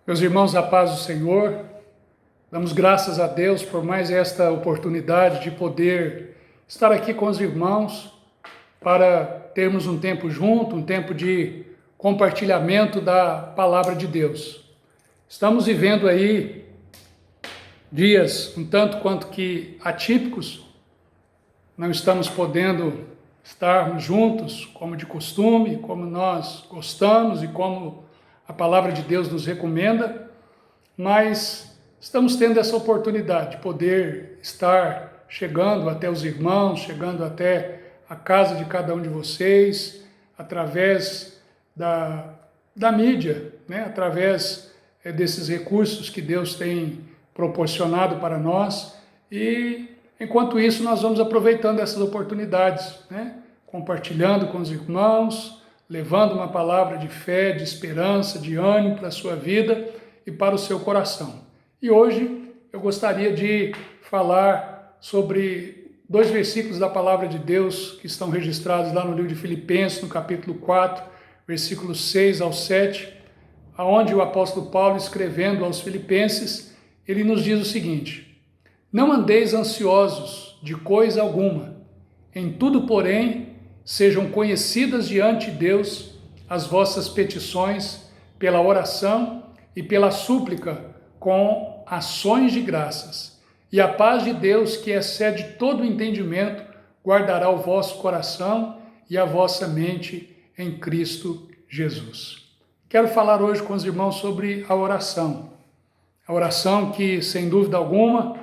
Meus irmãos, a paz do Senhor, damos graças a Deus por mais esta oportunidade de poder estar aqui com os irmãos para termos um tempo junto, um tempo de compartilhamento da palavra de Deus. Estamos vivendo aí dias um tanto quanto que atípicos, não estamos podendo estarmos juntos como de costume, como nós gostamos e como a palavra de Deus nos recomenda, mas estamos tendo essa oportunidade de poder estar chegando até os irmãos, chegando até a casa de cada um de vocês, através da mídia, né? Através desses recursos que Deus tem proporcionado para nós. E enquanto isso nós vamos aproveitando essas oportunidades, né? Compartilhando com os irmãos, levando uma palavra de fé, de esperança, de ânimo para a sua vida e para o seu coração. E hoje eu gostaria de falar sobre dois versículos da palavra de Deus que estão registrados lá no livro de Filipenses, no capítulo 4, versículos 6 ao 7, aonde o apóstolo Paulo, escrevendo aos filipenses, ele nos diz o seguinte: não andeis ansiosos de coisa alguma, em tudo, porém, sejam conhecidas diante de Deus as vossas petições pela oração e pela súplica com ações de graças. E a paz de Deus, que excede todo o entendimento, guardará o vosso coração e a vossa mente em Cristo Jesus. Quero falar hoje com os irmãos sobre a oração. A oração que, sem dúvida alguma,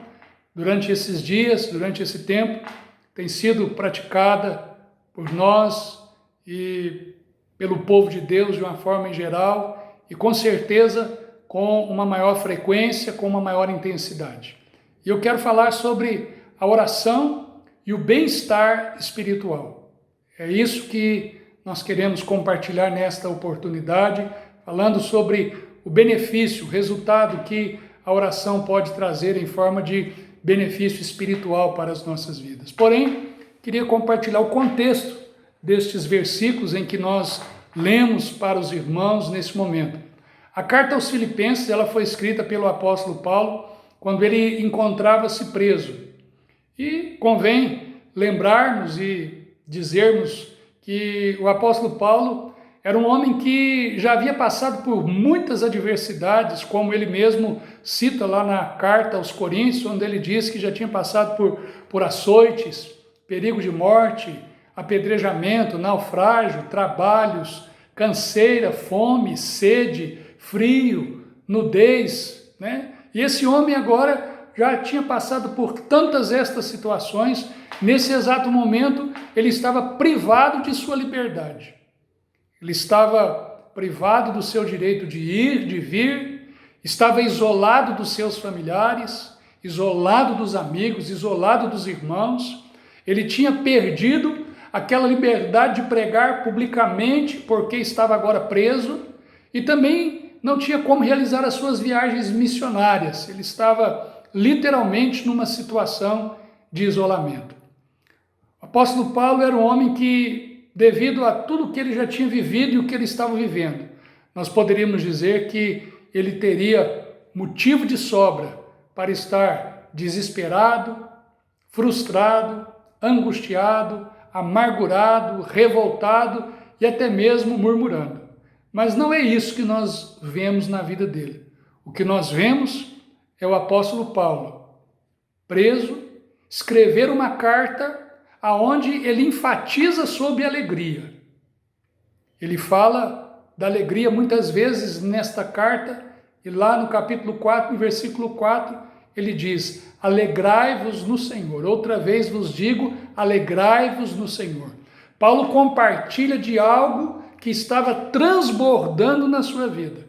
durante esses dias, durante esse tempo, tem sido praticada por nós e pelo povo de Deus de uma forma em geral e com certeza com uma maior frequência, com uma maior intensidade. E eu quero falar sobre a oração e o bem-estar espiritual. É isso que nós queremos compartilhar nesta oportunidade, falando sobre o benefício, o resultado que a oração pode trazer em forma de benefício espiritual para as nossas vidas. Porém, queria compartilhar o contexto destes versículos em que nós lemos para os irmãos nesse momento. A carta aos Filipenses, ela foi escrita pelo apóstolo Paulo quando ele encontrava-se preso. E convém lembrarmos e dizermos que o apóstolo Paulo era um homem que já havia passado por muitas adversidades, como ele mesmo cita lá na carta aos Coríntios, onde ele diz que já tinha passado por açoites, perigo de morte, apedrejamento, naufrágio, trabalhos, canseira, fome, sede, frio, nudez, né? E esse homem agora já tinha passado por tantas estas situações. Nesse exato momento, ele estava privado de sua liberdade. Ele estava privado do seu direito de ir, de vir, estava isolado dos seus familiares, isolado dos amigos, isolado dos irmãos. Ele tinha perdido aquela liberdade de pregar publicamente porque estava agora preso e também não tinha como realizar as suas viagens missionárias. Ele estava literalmente numa situação de isolamento. O apóstolo Paulo era um homem que, devido a tudo que ele já tinha vivido e o que ele estava vivendo, nós poderíamos dizer que ele teria motivo de sobra para estar desesperado, frustrado, angustiado, amargurado, revoltado e até mesmo murmurando. Mas não é isso que nós vemos na vida dele. O que nós vemos é o apóstolo Paulo, preso, escrever uma carta aonde ele enfatiza sobre a alegria. Ele fala da alegria muitas vezes nesta carta, e lá no capítulo 4, no versículo 4, ele diz: alegrai-vos no Senhor. Outra vez vos digo, alegrai-vos no Senhor. Paulo compartilha de algo que estava transbordando na sua vida.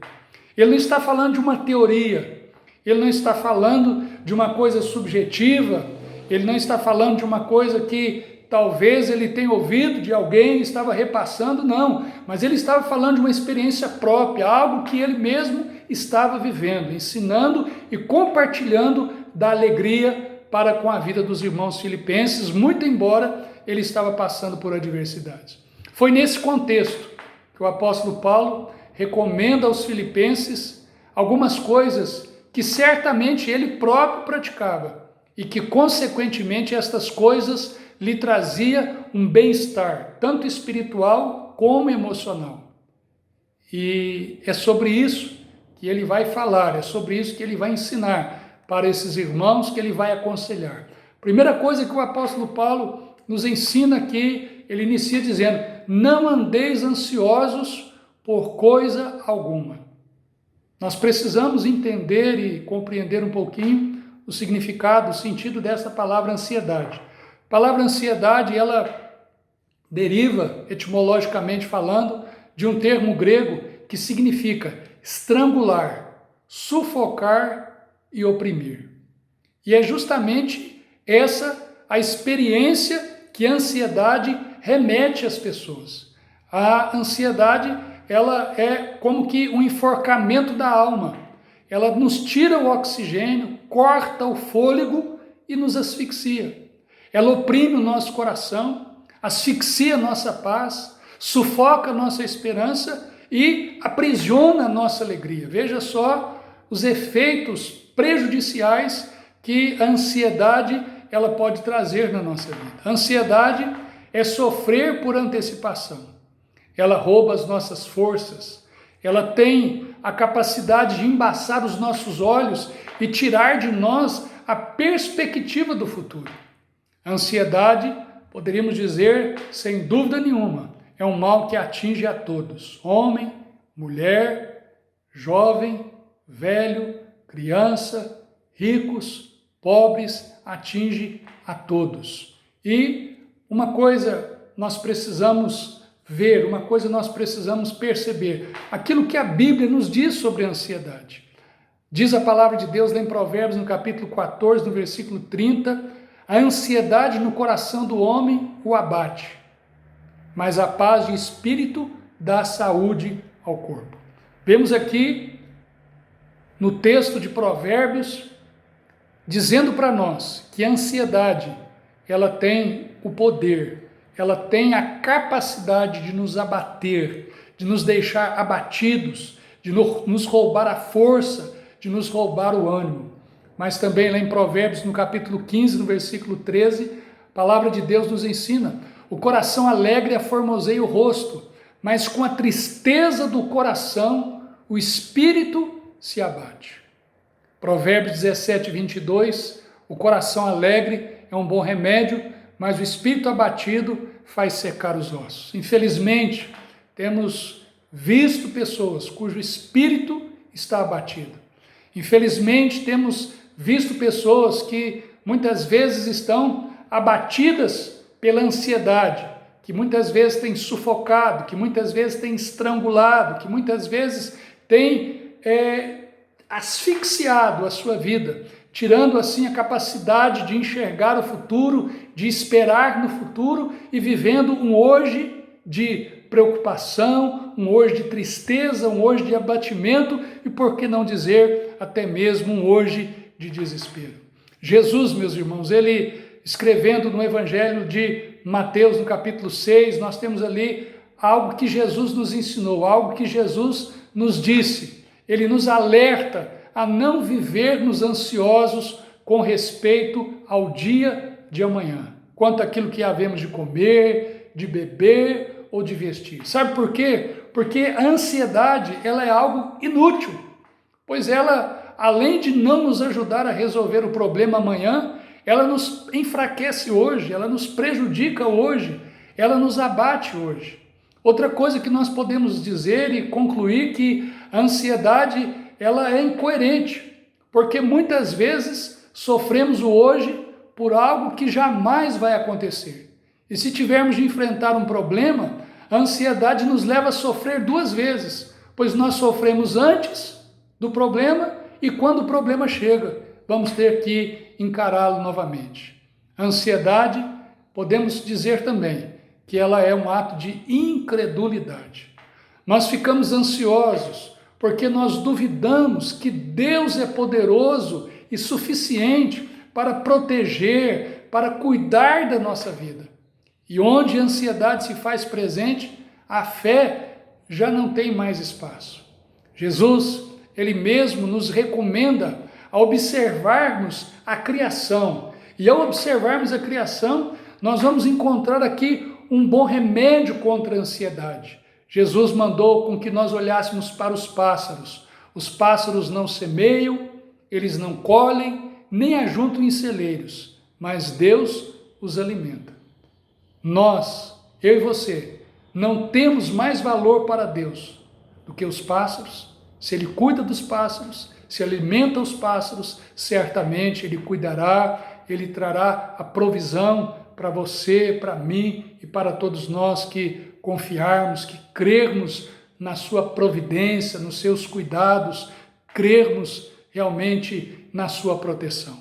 Ele não está falando de uma teoria, ele não está falando de uma coisa subjetiva, ele não está falando de uma coisa que talvez ele tenha ouvido de alguém e estava repassando, não. Mas ele estava falando de uma experiência própria, algo que ele mesmo estava vivendo, ensinando e compartilhando da alegria para com a vida dos irmãos filipenses, muito embora ele estava passando por adversidades. Foi nesse contexto que o apóstolo Paulo recomenda aos filipenses algumas coisas que certamente ele próprio praticava e que, consequentemente, estas coisas lhe trazia um bem-estar, tanto espiritual como emocional. E é sobre isso que ele vai falar, é sobre isso que ele vai ensinar para esses irmãos, que ele vai aconselhar. Primeira coisa que o apóstolo Paulo nos ensina aqui, ele inicia dizendo: não andeis ansiosos por coisa alguma. Nós precisamos entender e compreender um pouquinho o significado, o sentido dessa palavra ansiedade. A palavra ansiedade, ela deriva, etimologicamente falando, de um termo grego que significa estrangular, sufocar e oprimir. E é justamente essa a experiência que a ansiedade remete às pessoas. A ansiedade, ela é como que um enforcamento da alma. Ela nos tira o oxigênio, corta o fôlego e nos asfixia. Ela oprime o nosso coração, asfixia a nossa paz, sufoca a nossa esperança e aprisiona a nossa alegria. Veja só os efeitos prejudiciais que a ansiedade ela pode trazer na nossa vida. A ansiedade é sofrer por antecipação. Ela rouba as nossas forças. Ela tem a capacidade de embaçar os nossos olhos e tirar de nós a perspectiva do futuro. A ansiedade, poderíamos dizer, sem dúvida nenhuma, é um mal que atinge a todos. Homem, mulher, jovem, velho, criança, ricos, pobres, atinge a todos. E uma coisa nós precisamos ver, uma coisa nós precisamos perceber, aquilo que a Bíblia nos diz sobre a ansiedade. Diz a palavra de Deus lá em Provérbios, no capítulo 14, no versículo 30, a ansiedade no coração do homem o abate, mas a paz de espírito dá saúde ao corpo. Vemos aqui no texto de Provérbios, dizendo para nós que a ansiedade, ela tem o poder, ela tem a capacidade de nos abater, de nos deixar abatidos, de nos roubar a força, de nos roubar o ânimo. Mas também lá em Provérbios, no capítulo 15, no versículo 13, a palavra de Deus nos ensina: o coração alegre aformoseia o rosto, mas com a tristeza do coração o espírito se abate. Provérbios 17, 22, o coração alegre é um bom remédio, mas o espírito abatido faz secar os ossos. Infelizmente, temos visto pessoas cujo espírito está abatido. Infelizmente, temos visto pessoas que muitas vezes estão abatidas pela ansiedade, que muitas vezes têm sufocado, que muitas vezes têm estrangulado, que muitas vezes têm asfixiado a sua vida, tirando assim a capacidade de enxergar o futuro, de esperar no futuro e vivendo um hoje de preocupação, um hoje de tristeza, um hoje de abatimento e, por que não dizer, até mesmo um hoje de desespero. Jesus, meus irmãos, ele escrevendo no Evangelho de Mateus, no capítulo 6, nós temos ali algo que Jesus nos ensinou, algo que Jesus nos disse. Ele nos alerta a não vivermos ansiosos com respeito ao dia de amanhã, quanto àquilo que havemos de comer, de beber ou de vestir. Sabe por quê? Porque a ansiedade, ela é algo inútil, pois ela, além de não nos ajudar a resolver o problema amanhã, ela nos enfraquece hoje, ela nos prejudica hoje, ela nos abate hoje. Outra coisa que nós podemos dizer e concluir que a ansiedade, ela é incoerente, porque muitas vezes sofremos o hoje por algo que jamais vai acontecer. E se tivermos de enfrentar um problema, a ansiedade nos leva a sofrer duas vezes, pois nós sofremos antes do problema e quando o problema chega, vamos ter que encará-lo novamente. A ansiedade, podemos dizer também, que ela é um ato de incredulidade. Nós ficamos ansiosos porque nós duvidamos que Deus é poderoso e suficiente para proteger, para cuidar da nossa vida. E onde a ansiedade se faz presente, a fé já não tem mais espaço. Jesus, ele mesmo nos recomenda a observarmos a criação. E ao observarmos a criação, nós vamos encontrar aqui um bom remédio contra a ansiedade. Jesus mandou com que nós olhássemos para os pássaros. Os pássaros não semeiam, eles não colhem, nem ajuntam em celeiros, mas Deus os alimenta. Nós, eu e você, não temos mais valor para Deus do que os pássaros. Se Ele cuida dos pássaros, se alimenta os pássaros, certamente Ele cuidará, Ele trará a provisão para você, para mim e para todos nós que confiarmos, que crermos na sua providência, nos seus cuidados, crermos realmente na sua proteção.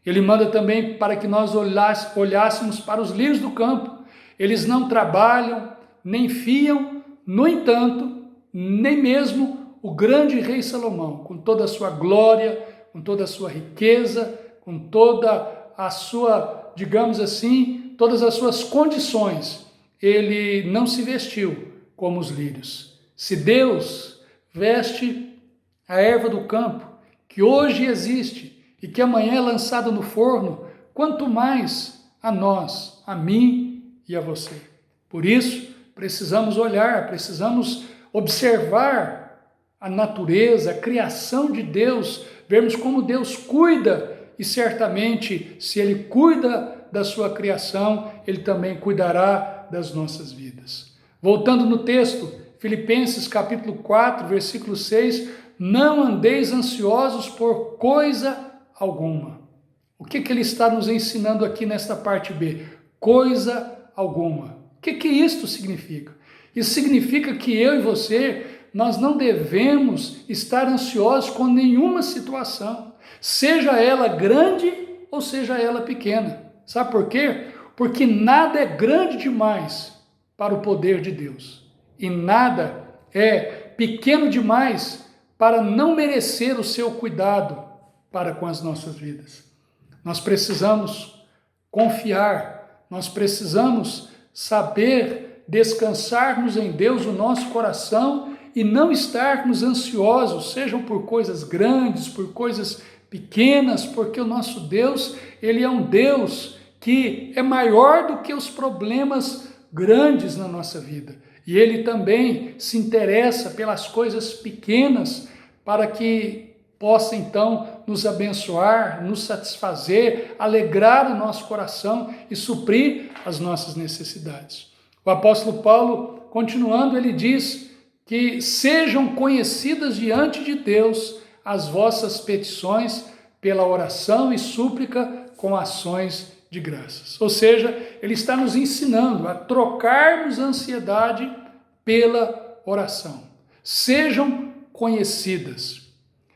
Ele manda também para que nós olhássemos para os lírios do campo. Eles não trabalham, nem fiam, no entanto, nem mesmo o grande rei Salomão, com toda a sua glória, com toda a sua riqueza, com toda a sua, digamos assim, todas as suas condições, ele não se vestiu como os lírios. Se Deus veste a erva do campo, que hoje existe e que amanhã é lançada no forno, quanto mais a nós, a mim e a você. Por isso, precisamos olhar, precisamos observar a natureza, a criação de Deus, vermos como Deus cuida e certamente, se Ele cuida da sua criação, Ele também cuidará das nossas vidas. Voltando no texto, Filipenses capítulo 4, versículo 6, não andeis ansiosos por coisa alguma. O que Ele está nos ensinando aqui nesta parte B? Coisa alguma. O que isto significa? Isso significa que eu e você, nós não devemos estar ansiosos com nenhuma situação, seja ela grande ou seja ela pequena. Sabe por quê? Porque nada é grande demais para o poder de Deus e nada é pequeno demais para não merecer o seu cuidado para com as nossas vidas. Nós precisamos confiar, nós precisamos saber descansarmos em Deus o nosso coração e não estarmos ansiosos, sejam por coisas grandes, por coisas pequenas, porque o nosso Deus, Ele é um Deus que é maior do que os problemas grandes na nossa vida. E Ele também se interessa pelas coisas pequenas para que possa então nos abençoar, nos satisfazer, alegrar o nosso coração e suprir as nossas necessidades. O apóstolo Paulo, continuando, ele diz que sejam conhecidas diante de Deus as vossas petições pela oração e súplica com ações de graças. Ou seja, ele está nos ensinando a trocarmos a ansiedade pela oração. Sejam conhecidas.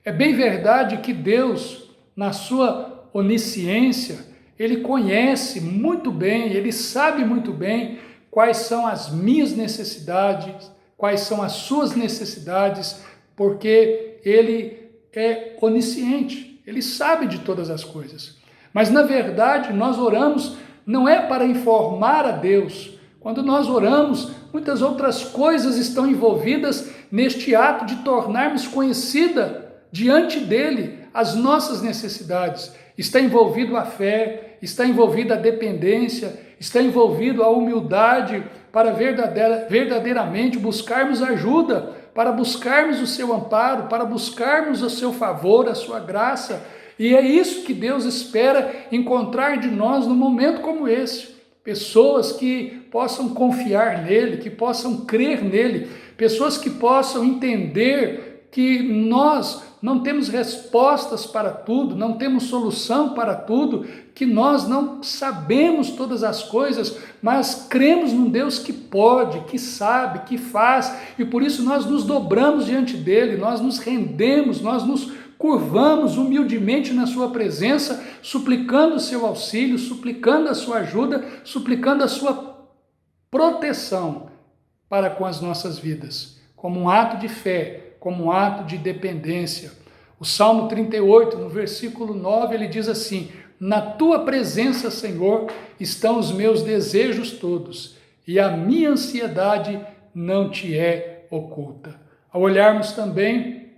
É bem verdade que Deus, na sua onisciência, Ele conhece muito bem, Ele sabe muito bem quais são as minhas necessidades, quais são as suas necessidades, porque Ele é onisciente, Ele sabe de todas as coisas. Mas, na verdade, nós oramos não é para informar a Deus. Quando nós oramos, muitas outras coisas estão envolvidas neste ato de tornarmos conhecida diante dele as nossas necessidades. Está envolvido a fé, está envolvida a dependência, está envolvido a humildade para verdadeiramente buscarmos ajuda, para buscarmos o seu amparo, para buscarmos o seu favor, a sua graça. E é isso que Deus espera encontrar de nós num momento como esse. Pessoas que possam confiar nele, que possam crer nele, pessoas que possam entender que nós não temos respostas para tudo, não temos solução para tudo, que nós não sabemos todas as coisas, mas cremos num Deus que pode, que sabe, que faz, e por isso nós nos dobramos diante dele, nós nos rendemos, nós nos curvamos humildemente na sua presença, suplicando o seu auxílio, suplicando a sua ajuda, suplicando a sua proteção para com as nossas vidas, como um ato de fé, como um ato de dependência. O Salmo 38, no versículo 9, ele diz assim: na tua presença, Senhor, estão os meus desejos todos, e a minha ansiedade não te é oculta. Ao olharmos também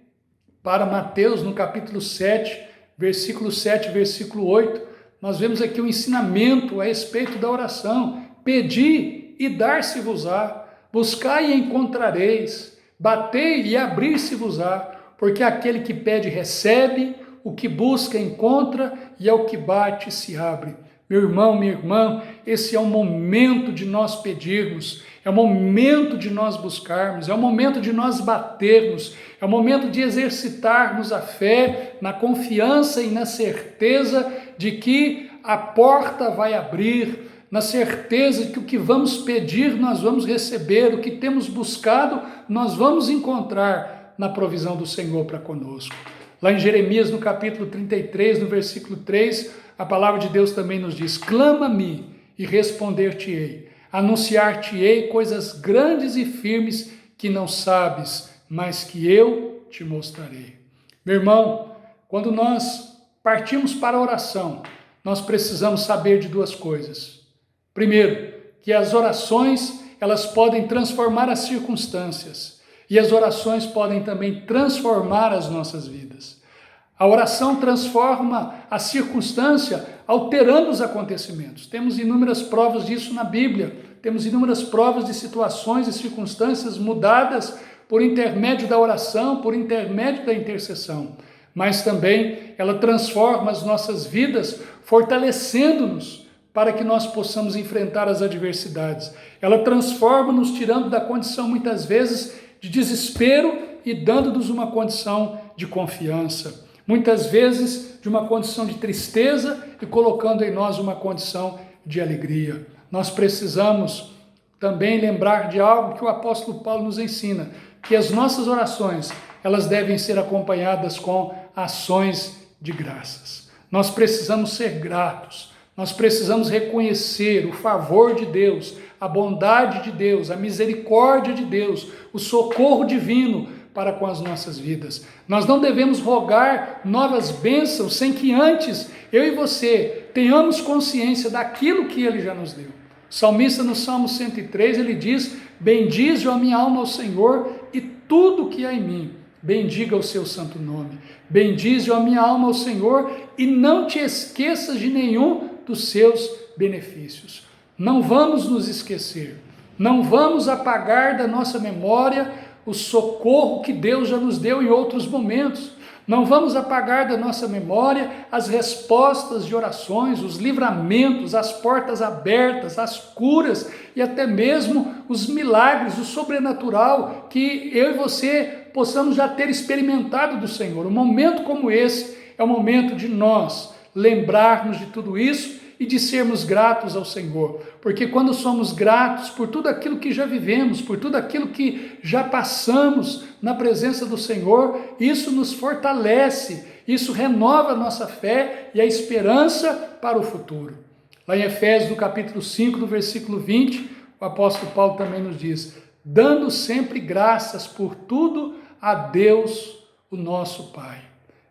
para Mateus, no capítulo 7, versículo 7, versículo 8, nós vemos aqui um ensinamento a respeito da oração. Pedi e dar-se-vos-á, buscai e encontrareis, batei e abrir-se-vos-á, porque aquele que pede recebe, o que busca encontra, e ao que bate se abre. Meu irmão, minha irmã, esse é o momento de nós pedirmos, é o momento de nós buscarmos, é o momento de nós batermos, é o momento de exercitarmos a fé na confiança e na certeza de que a porta vai abrir, na certeza de que o que vamos pedir nós vamos receber, o que temos buscado nós vamos encontrar na provisão do Senhor para conosco. Lá em Jeremias, no capítulo 33, no versículo 3, a palavra de Deus também nos diz: clama-me e responder-te-ei, anunciar-te-ei coisas grandes e firmes que não sabes, mas que eu te mostrarei. Meu irmão, quando nós partimos para a oração, nós precisamos saber de duas coisas. Primeiro, que as orações, elas podem transformar as circunstâncias, e as orações podem também transformar as nossas vidas. A oração transforma a circunstância, alterando os acontecimentos. Temos inúmeras provas disso na Bíblia. Temos inúmeras provas de situações e circunstâncias mudadas por intermédio da oração, por intermédio da intercessão. Mas também ela transforma as nossas vidas, fortalecendo-nos para que nós possamos enfrentar as adversidades. Ela transforma-nos, tirando da condição, muitas vezes, de desespero e dando-nos uma condição de confiança. Muitas vezes de uma condição de tristeza e colocando em nós uma condição de alegria. Nós precisamos também lembrar de algo que o apóstolo Paulo nos ensina, que as nossas orações, elas devem ser acompanhadas com ações de graças. Nós precisamos ser gratos, nós precisamos reconhecer o favor de Deus, a bondade de Deus, a misericórdia de Deus, o socorro divino para com as nossas vidas. Nós não devemos rogar novas bênçãos sem que antes eu e você tenhamos consciência daquilo que Ele já nos deu. O salmista no Salmo 103, ele diz: bendize a minha alma ao Senhor e tudo que há em mim, bendiga o seu santo nome. Bendize a minha alma ao Senhor e não te esqueças de nenhum dos seus benefícios. Não vamos nos esquecer, não vamos apagar da nossa memória o socorro que Deus já nos deu em outros momentos. Não vamos apagar da nossa memória as respostas de orações, os livramentos, as portas abertas, as curas e até mesmo os milagres, o sobrenatural que eu e você possamos já ter experimentado do Senhor. Um momento como esse é o momento de nós lembrarmos de tudo isso e de sermos gratos ao Senhor, porque quando somos gratos por tudo aquilo que já vivemos, por tudo aquilo que já passamos na presença do Senhor, isso nos fortalece, isso renova a nossa fé e a esperança para o futuro. Lá em Efésios, no capítulo 5, no versículo 20, o apóstolo Paulo também nos diz: dando sempre graças por tudo a Deus, o nosso Pai.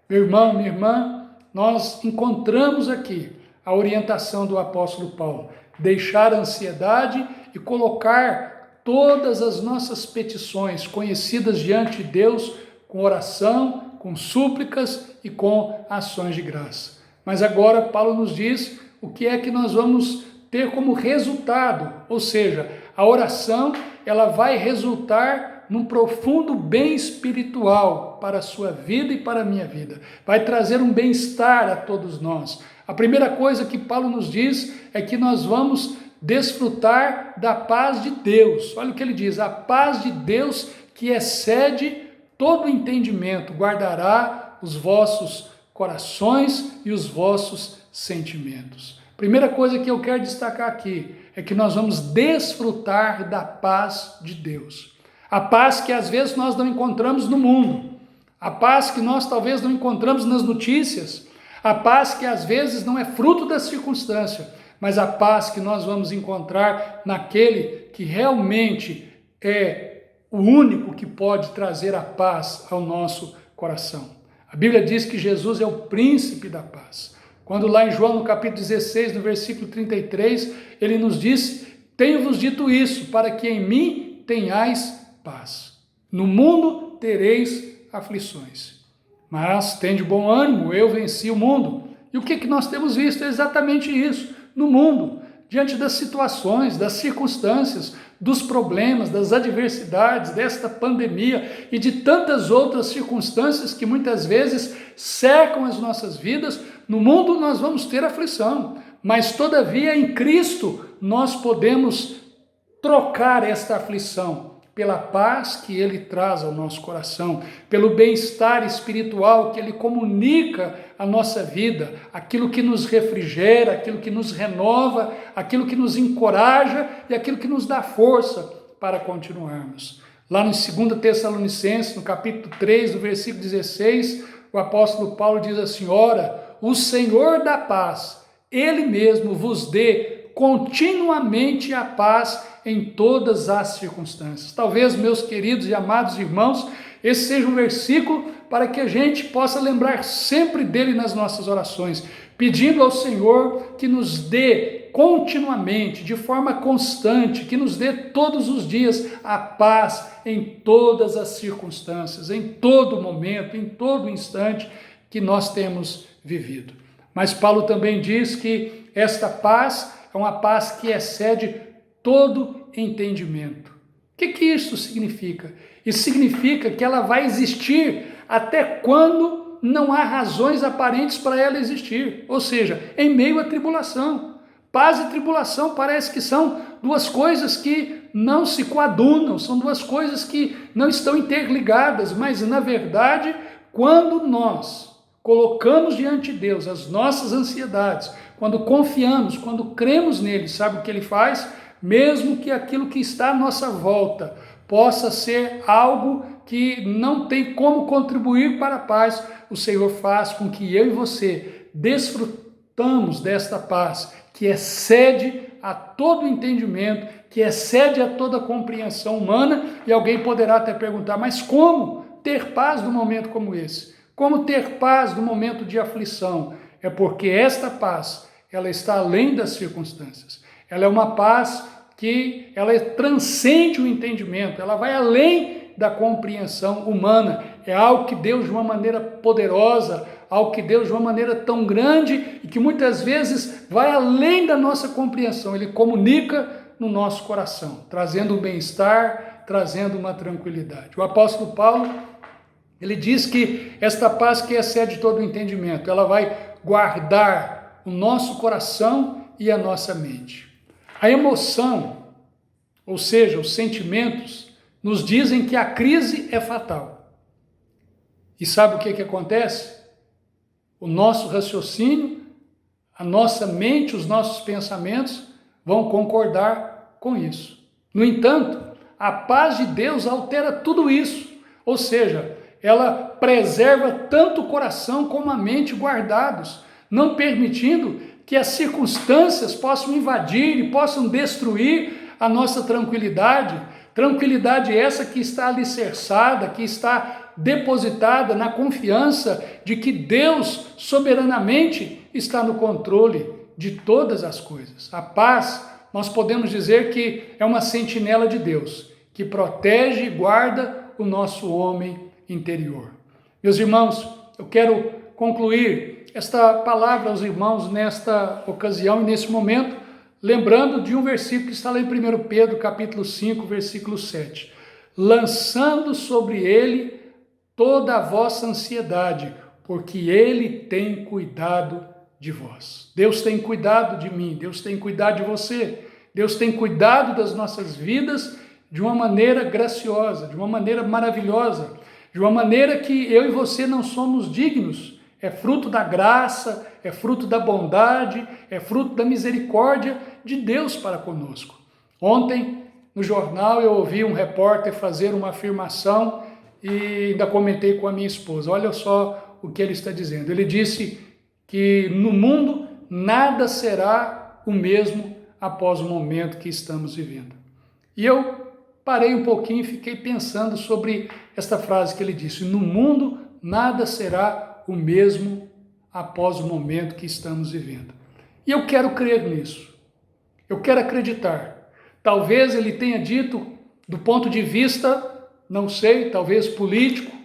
Meu irmão, minha irmã, nós encontramos aqui a orientação do apóstolo Paulo: deixar a ansiedade e colocar todas as nossas petições conhecidas diante de Deus com oração, com súplicas e com ações de graça. Mas agora Paulo nos diz o que é que nós vamos ter como resultado, ou seja, a oração ela vai resultar num profundo bem espiritual para a sua vida e para a minha vida. Vai trazer um bem-estar a todos nós. A primeira coisa que Paulo nos diz é que nós vamos desfrutar da paz de Deus. Olha o que ele diz: a paz de Deus que excede todo entendimento, guardará os vossos corações e os vossos sentimentos. Primeira coisa que eu quero destacar aqui é que nós vamos desfrutar da paz de Deus. A paz que às vezes nós não encontramos no mundo, a paz que nós talvez não encontramos nas notícias, a paz que às vezes não é fruto da circunstância, mas a paz que nós vamos encontrar naquele que realmente é o único que pode trazer a paz ao nosso coração. A Bíblia diz que Jesus é o príncipe da paz. Quando lá em João, no capítulo 16, no versículo 33, ele nos diz: tenho-vos dito isso, para que em mim tenhais paz. No mundo tereis aflições. Mas tende bom ânimo, eu venci o mundo. E o que nós temos visto? É exatamente isso. No mundo, diante das situações, das circunstâncias, dos problemas, das adversidades, desta pandemia e de tantas outras circunstâncias que muitas vezes cercam as nossas vidas, no mundo nós vamos ter aflição, mas todavia em Cristo nós podemos trocar esta aflição pela paz que Ele traz ao nosso coração, pelo bem-estar espiritual que Ele comunica à nossa vida, aquilo que nos refrigera, aquilo que nos renova, aquilo que nos encoraja e aquilo que nos dá força para continuarmos. Lá no 2 Tessalonicenses, no capítulo 3, no versículo 16, o apóstolo Paulo diz assim: ora, o Senhor da paz, Ele mesmo vos dê continuamente a paz em todas as circunstâncias. Talvez, meus queridos e amados irmãos, esse seja um versículo para que a gente possa lembrar sempre dele nas nossas orações, pedindo ao Senhor que nos dê continuamente, de forma constante, que nos dê todos os dias a paz em todas as circunstâncias, em todo momento, em todo instante que nós temos vivido. Mas Paulo também diz que esta paz é uma paz que excede todo entendimento. O que isso significa? Isso significa que ela vai existir até quando não há razões aparentes para ela existir, ou seja, em meio à tribulação. Paz e tribulação parece que são duas coisas que não se coadunam, são duas coisas que não estão interligadas, mas na verdade, quando nós colocamos diante de Deus as nossas ansiedades, quando confiamos, quando cremos nele, sabe o que ele faz? Mesmo que aquilo que está à nossa volta possa ser algo que não tem como contribuir para a paz, o Senhor faz com que eu e você desfrutamos desta paz, que excede a todo entendimento, que excede a toda compreensão humana, e alguém poderá até perguntar, mas como ter paz num momento como esse? Como ter paz no momento de aflição? É porque esta paz, ela está além das circunstâncias. Ela é uma paz que ela transcende o entendimento, ela vai além da compreensão humana. É algo que Deus de uma maneira poderosa, algo que Deus de uma maneira tão grande e que muitas vezes vai além da nossa compreensão. Ele comunica no nosso coração, trazendo um bem-estar, trazendo uma tranquilidade. O apóstolo Paulo, ele diz que esta paz que excede todo o entendimento, ela vai guardar o nosso coração e a nossa mente. A emoção, ou seja, os sentimentos, nos dizem que a crise é fatal. E sabe o que acontece? O nosso raciocínio, a nossa mente, os nossos pensamentos vão concordar com isso. No entanto, a paz de Deus altera tudo isso, ou seja, ela preserva tanto o coração como a mente guardados, não permitindo que as circunstâncias possam invadir e possam destruir a nossa tranquilidade. Tranquilidade essa que está alicerçada, que está depositada na confiança de que Deus soberanamente está no controle de todas as coisas. A paz, nós podemos dizer que é uma sentinela de Deus, que protege e guarda o nosso homem interior. Meus irmãos, eu quero concluir esta palavra aos irmãos nesta ocasião e nesse momento, lembrando de um versículo que está lá em 1 Pedro, capítulo 5, versículo 7. Lançando sobre ele toda a vossa ansiedade, porque ele tem cuidado de vós. Deus tem cuidado de mim, Deus tem cuidado de você, Deus tem cuidado das nossas vidas de uma maneira graciosa, de uma maneira maravilhosa, de uma maneira que eu e você não somos dignos. É fruto da graça, é fruto da bondade, é fruto da misericórdia de Deus para conosco. Ontem, no jornal, eu ouvi um repórter fazer uma afirmação e ainda comentei com a minha esposa. Olha só o que ele está dizendo. Ele disse que no mundo nada será o mesmo após o momento que estamos vivendo. E eu parei um pouquinho e fiquei pensando sobre esta frase que ele disse. No mundo nada será o mesmo após o momento que estamos vivendo. E eu quero crer nisso. Eu quero acreditar. Talvez ele tenha dito do ponto de vista, não sei, talvez político,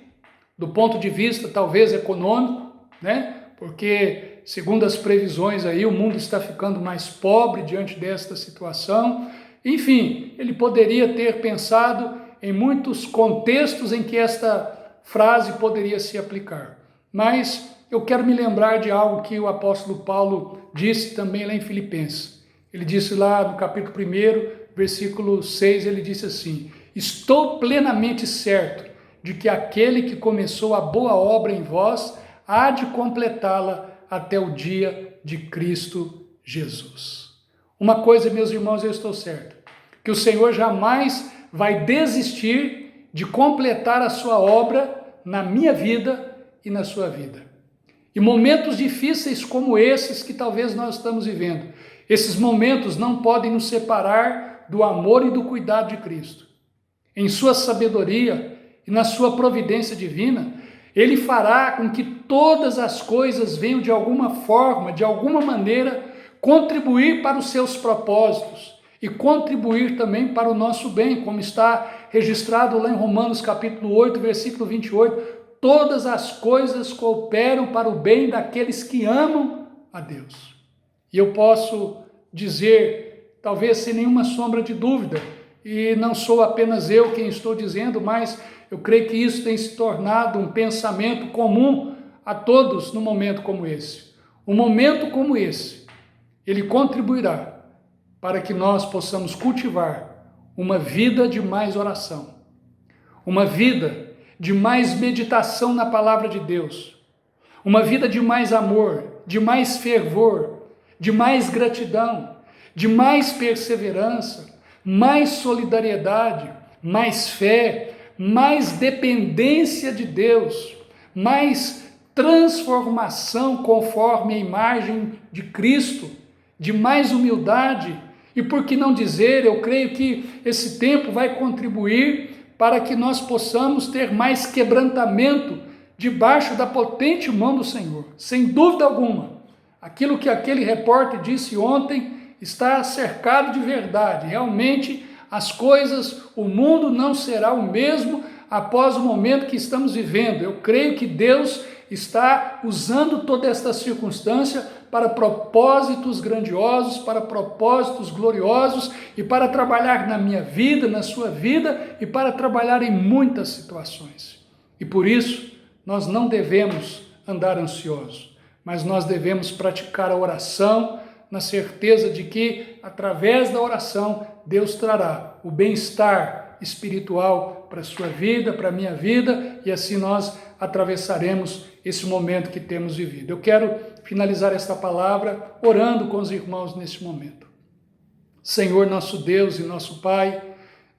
do ponto de vista talvez econômico, né? Porque segundo as previsões aí, o mundo está ficando mais pobre diante desta situação. Enfim, ele poderia ter pensado em muitos contextos em que esta frase poderia se aplicar. Mas eu quero me lembrar de algo que o apóstolo Paulo disse também lá em Filipenses. Ele disse lá no capítulo 1, versículo 6, ele disse assim: estou plenamente certo de que aquele que começou a boa obra em vós há de completá-la até o dia de Cristo Jesus. Uma coisa, meus irmãos, eu estou certo, que o Senhor jamais vai desistir de completar a sua obra na minha vida e na sua vida. E momentos difíceis como esses que talvez nós estamos vivendo, esses momentos não podem nos separar do amor e do cuidado de Cristo. Em sua sabedoria e na sua providência divina, Ele fará com que todas as coisas venham de alguma forma, de alguma maneira, contribuir para os seus propósitos e contribuir também para o nosso bem, como está registrado lá em Romanos capítulo 8, versículo 28, todas as coisas cooperam para o bem daqueles que amam a Deus. E eu posso dizer, talvez sem nenhuma sombra de dúvida, e não sou apenas eu quem estou dizendo, mas eu creio que isso tem se tornado um pensamento comum a todos num momento como esse. Um momento como esse, ele contribuirá para que nós possamos cultivar uma vida de mais oração, uma vida de mais meditação na palavra de Deus, uma vida de mais amor, de mais fervor, de mais gratidão, de mais perseverança, mais solidariedade, mais fé, mais dependência de Deus, mais transformação conforme a imagem de Cristo, de mais humildade. E por que não dizer, eu creio que esse tempo vai contribuir para que nós possamos ter mais quebrantamento debaixo da potente mão do Senhor. Sem dúvida alguma, aquilo que aquele repórter disse ontem está cercado de verdade. Realmente, as coisas, o mundo não será o mesmo após o momento que estamos vivendo. Eu creio que Deus está usando toda esta circunstância para propósitos grandiosos, para propósitos gloriosos e para trabalhar na minha vida, na sua vida e para trabalhar em muitas situações. E por isso, nós não devemos andar ansiosos, mas nós devemos praticar a oração na certeza de que, através da oração, Deus trará o bem-estar espiritual para a sua vida, para a minha vida, e assim nós atravessaremos esse momento que temos vivido. Eu quero finalizar esta palavra orando com os irmãos nesse momento. Senhor, nosso Deus e nosso Pai,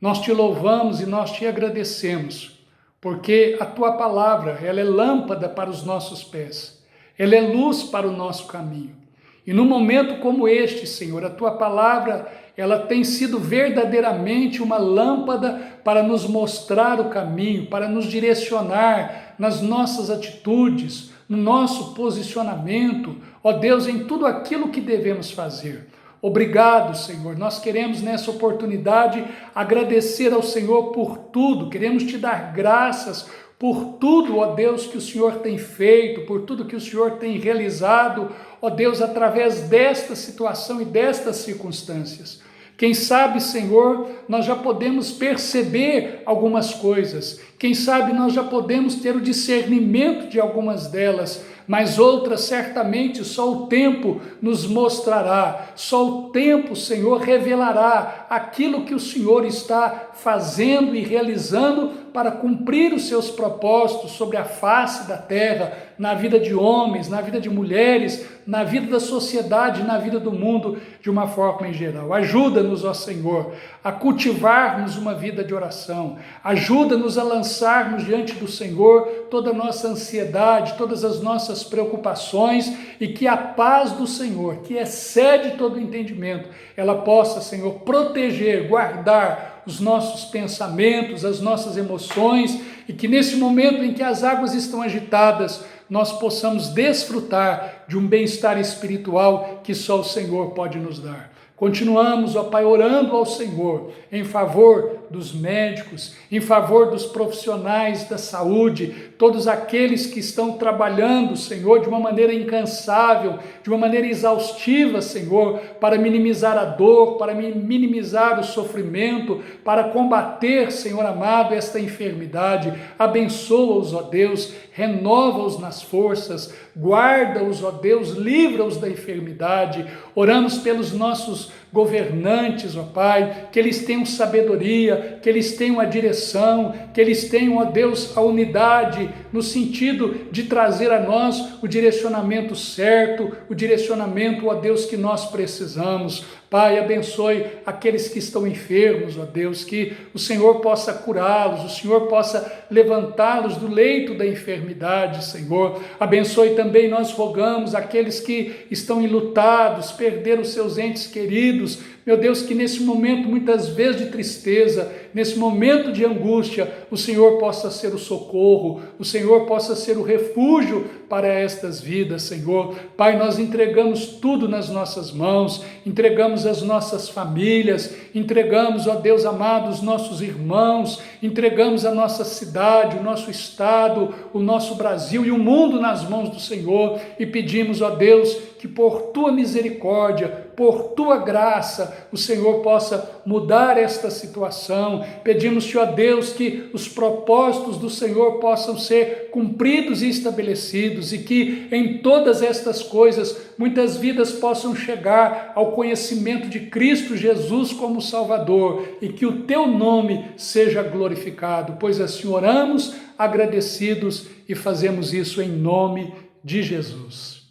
nós te louvamos e nós te agradecemos, porque a tua palavra, ela é lâmpada para os nossos pés, ela é luz para o nosso caminho. E num momento como este, Senhor, a tua palavra, ela tem sido verdadeiramente uma lâmpada para nos mostrar o caminho, para nos direcionar nas nossas atitudes, no nosso posicionamento, ó Deus, em tudo aquilo que devemos fazer. Obrigado, Senhor. Nós queremos nessa oportunidade agradecer ao Senhor por tudo, queremos te dar graças por tudo, ó Deus, que o Senhor tem feito, por tudo que o Senhor tem realizado, ó Deus, através desta situação e destas circunstâncias. Quem sabe, Senhor, nós já podemos perceber algumas coisas, quem sabe nós já podemos ter o discernimento de algumas delas, mas outras certamente só o tempo nos mostrará, só o tempo, Senhor, revelará aquilo que o Senhor está fazendo e realizando para cumprir os seus propósitos sobre a face da terra, na vida de homens, na vida de mulheres, na vida da sociedade, na vida do mundo de uma forma em geral. Ajuda-nos, ó Senhor, a cultivarmos uma vida de oração, ajuda-nos a lançarmos diante do Senhor toda a nossa ansiedade, todas as nossas preocupações e que a paz do Senhor, que excede todo o entendimento, ela possa, Senhor, proteger, guardar os nossos pensamentos, as nossas emoções e que nesse momento em que as águas estão agitadas, nós possamos desfrutar de um bem-estar espiritual que só o Senhor pode nos dar. Continuamos, ó Pai, orando ao Senhor em favor dos médicos, em favor dos profissionais da saúde, todos aqueles que estão trabalhando, Senhor, de uma maneira incansável, de uma maneira exaustiva, Senhor, para minimizar a dor, para minimizar o sofrimento, para combater, Senhor amado, esta enfermidade. Abençoa-os, ó Deus, renova-os nas forças, guarda-os, ó Deus, livra-os da enfermidade. Oramos pelos nossos governantes, ó Pai, que eles tenham sabedoria, que eles tenham a direção, que eles tenham, ó Deus, a unidade, no sentido de trazer a nós o direcionamento certo, o direcionamento, ó Deus, que nós precisamos. Pai, abençoe aqueles que estão enfermos, ó Deus, que o Senhor possa curá-los, o Senhor possa levantá-los do leito da enfermidade, Senhor. Abençoe também, nós rogamos, aqueles que estão enlutados, perderam seus entes queridos, meu Deus, que nesse momento, muitas vezes de tristeza, nesse momento de angústia, o Senhor possa ser o socorro, o Senhor possa ser o refúgio para estas vidas, Senhor. Pai, nós entregamos tudo nas nossas mãos, entregamos as nossas famílias, entregamos, ó Deus amado, os nossos irmãos, entregamos a nossa cidade, o nosso estado, o nosso Brasil e o mundo nas mãos do Senhor e pedimos, ó Deus, que por Tua misericórdia, por Tua graça, o Senhor possa mudar esta situação. Pedimos-te, ó Deus, que os propósitos do Senhor possam ser cumpridos e estabelecidos e que em todas estas coisas muitas vidas possam chegar ao conhecimento de Cristo Jesus como Salvador e que o Teu nome seja glorificado, pois assim oramos, agradecidos e fazemos isso em nome de Jesus.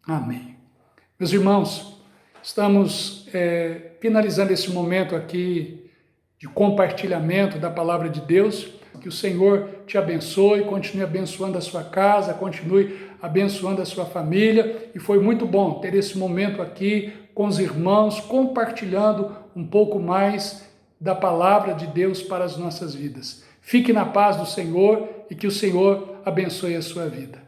Amém. Meus irmãos, estamos finalizando esse momento aqui de compartilhamento da palavra de Deus. Que o Senhor te abençoe, continue abençoando a sua casa, continue abençoando a sua família. E foi muito bom ter esse momento aqui com os irmãos, compartilhando um pouco mais da palavra de Deus para as nossas vidas. Fique na paz do Senhor e que o Senhor abençoe a sua vida.